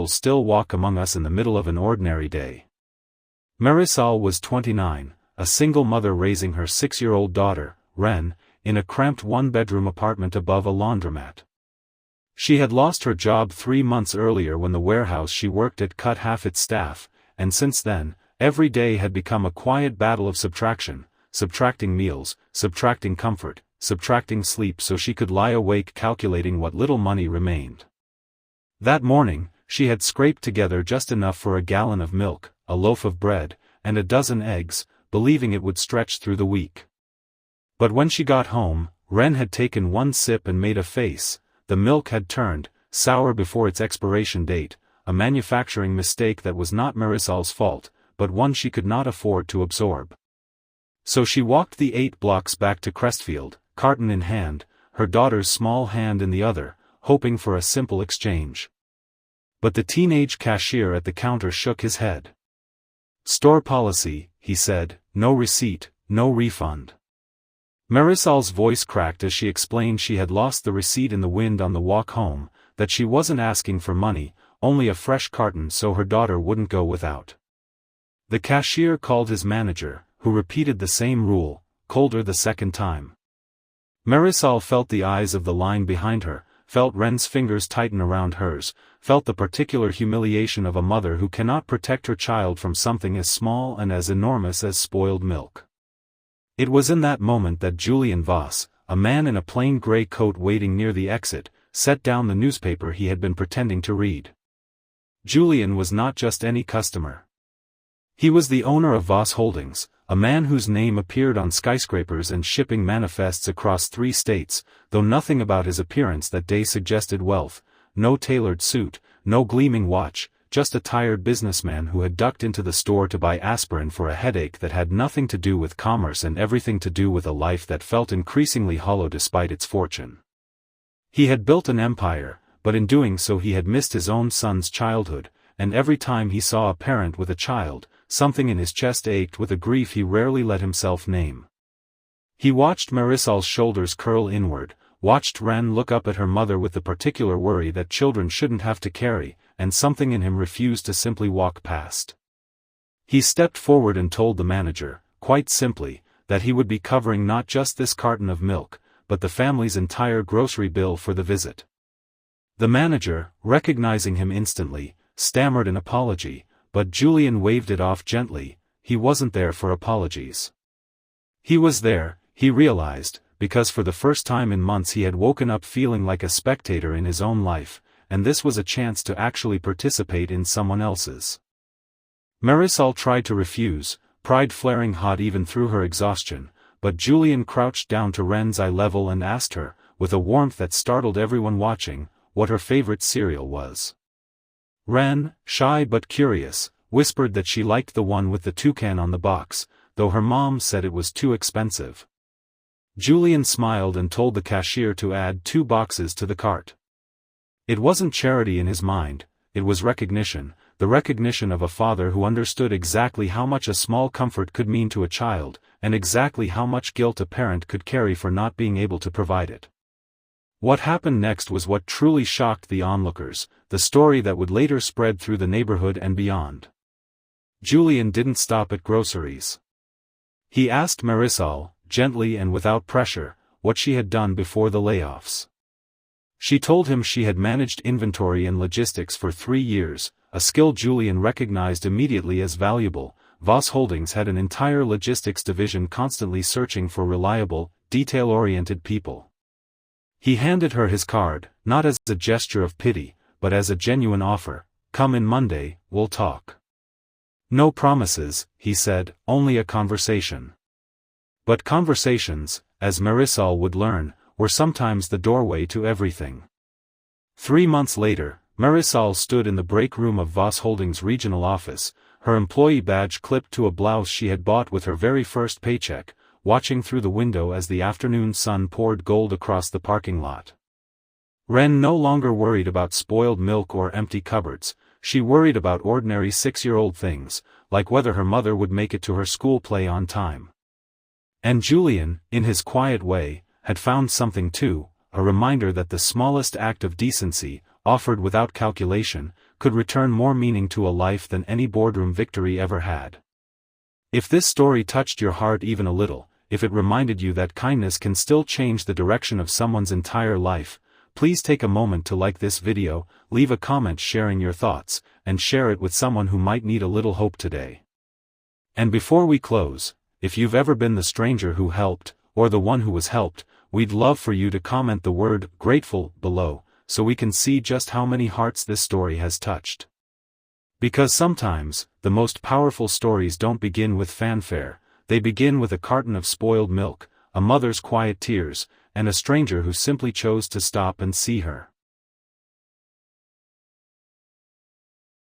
still walk among us in the middle of an ordinary day. Marisol was 29, a single mother raising her 6-year-old daughter, Ren, in a cramped one-bedroom apartment above a laundromat. She had lost her job 3 months earlier when the warehouse she worked at cut half its staff, and since then, every day had become a quiet battle of subtraction, subtracting meals, subtracting comfort, subtracting sleep so she could lie awake calculating what little money remained. That morning, she had scraped together just enough for a gallon of milk, a loaf of bread, and a dozen eggs, believing it would stretch through the week. But when she got home, Ren had taken one sip and made a face. The milk had turned sour before its expiration date, a manufacturing mistake that was not Marisol's fault, but one she could not afford to absorb. So she walked the 8 blocks back to Crestfield, carton in hand, her daughter's small hand in the other, hoping for a simple exchange. But the teenage cashier at the counter shook his head. "Store policy," he said, "no receipt, no refund." Marisol's voice cracked as she explained she had lost the receipt in the wind on the walk home, that she wasn't asking for money, only a fresh carton so her daughter wouldn't go without. The cashier called his manager, who repeated the same rule, colder the second time. Marisol felt the eyes of the line behind her, felt Ren's fingers tighten around hers, felt the particular humiliation of a mother who cannot protect her child from something as small and as enormous as spoiled milk. It was in that moment that Julian Voss, a man in a plain gray coat waiting near the exit, set down the newspaper he had been pretending to read. Julian was not just any customer. He was the owner of Voss Holdings, a man whose name appeared on skyscrapers and shipping manifests across 3 states, though nothing about his appearance that day suggested wealth, no tailored suit, no gleaming watch, just a tired businessman who had ducked into the store to buy aspirin for a headache that had nothing to do with commerce and everything to do with a life that felt increasingly hollow despite its fortune. He had built an empire, but in doing so he had missed his own son's childhood, and every time he saw a parent with a child, something in his chest ached with a grief he rarely let himself name. He watched Marisol's shoulders curl inward, watched Ren look up at her mother with the particular worry that children shouldn't have to carry, and something in him refused to simply walk past. He stepped forward and told the manager, quite simply, that he would be covering not just this carton of milk, but the family's entire grocery bill for the visit. The manager, recognizing him instantly, stammered an apology, but Julian waved it off gently. He wasn't there for apologies. He was there, he realized, because for the first time in months he had woken up feeling like a spectator in his own life, and this was a chance to actually participate in someone else's. Marisol tried to refuse, pride flaring hot even through her exhaustion, but Julian crouched down to Ren's eye level and asked her, with a warmth that startled everyone watching, what her favorite cereal was. Ren, shy but curious, whispered that she liked the one with the toucan on the box, though her mom said it was too expensive. Julian smiled and told the cashier to add 2 boxes to the cart. It wasn't charity in his mind, it was recognition, the recognition of a father who understood exactly how much a small comfort could mean to a child, and exactly how much guilt a parent could carry for not being able to provide it. What happened next was what truly shocked the onlookers, the story that would later spread through the neighborhood and beyond. Julian didn't stop at groceries. He asked Marisol, gently and without pressure, what she had done before the layoffs. She told him she had managed inventory and logistics for 3 years, a skill Julian recognized immediately as valuable. Voss Holdings had an entire logistics division constantly searching for reliable, detail-oriented people. He handed her his card, not as a gesture of pity, but as a genuine offer. "Come in Monday, we'll talk." "No promises," he said, "only a conversation." But conversations, as Marisol would learn, were sometimes the doorway to everything. 3 months later, Marisol stood in the break room of Voss Holdings' regional office, her employee badge clipped to a blouse she had bought with her very first paycheck, watching through the window as the afternoon sun poured gold across the parking lot. Ren no longer worried about spoiled milk or empty cupboards, she worried about ordinary 6-year-old things, like whether her mother would make it to her school play on time. And Julian, in his quiet way, had found something too, a reminder that the smallest act of decency, offered without calculation, could return more meaning to a life than any boardroom victory ever had. If this story touched your heart even a little, if it reminded you that kindness can still change the direction of someone's entire life, please take a moment to like this video, leave a comment sharing your thoughts, and share it with someone who might need a little hope today. And before we close, if you've ever been the stranger who helped, or the one who was helped, we'd love for you to comment the word "grateful" below, so we can see just how many hearts this story has touched. Because sometimes, the most powerful stories don't begin with fanfare, they begin with a carton of spoiled milk, a mother's quiet tears, and a stranger who simply chose to stop and see her.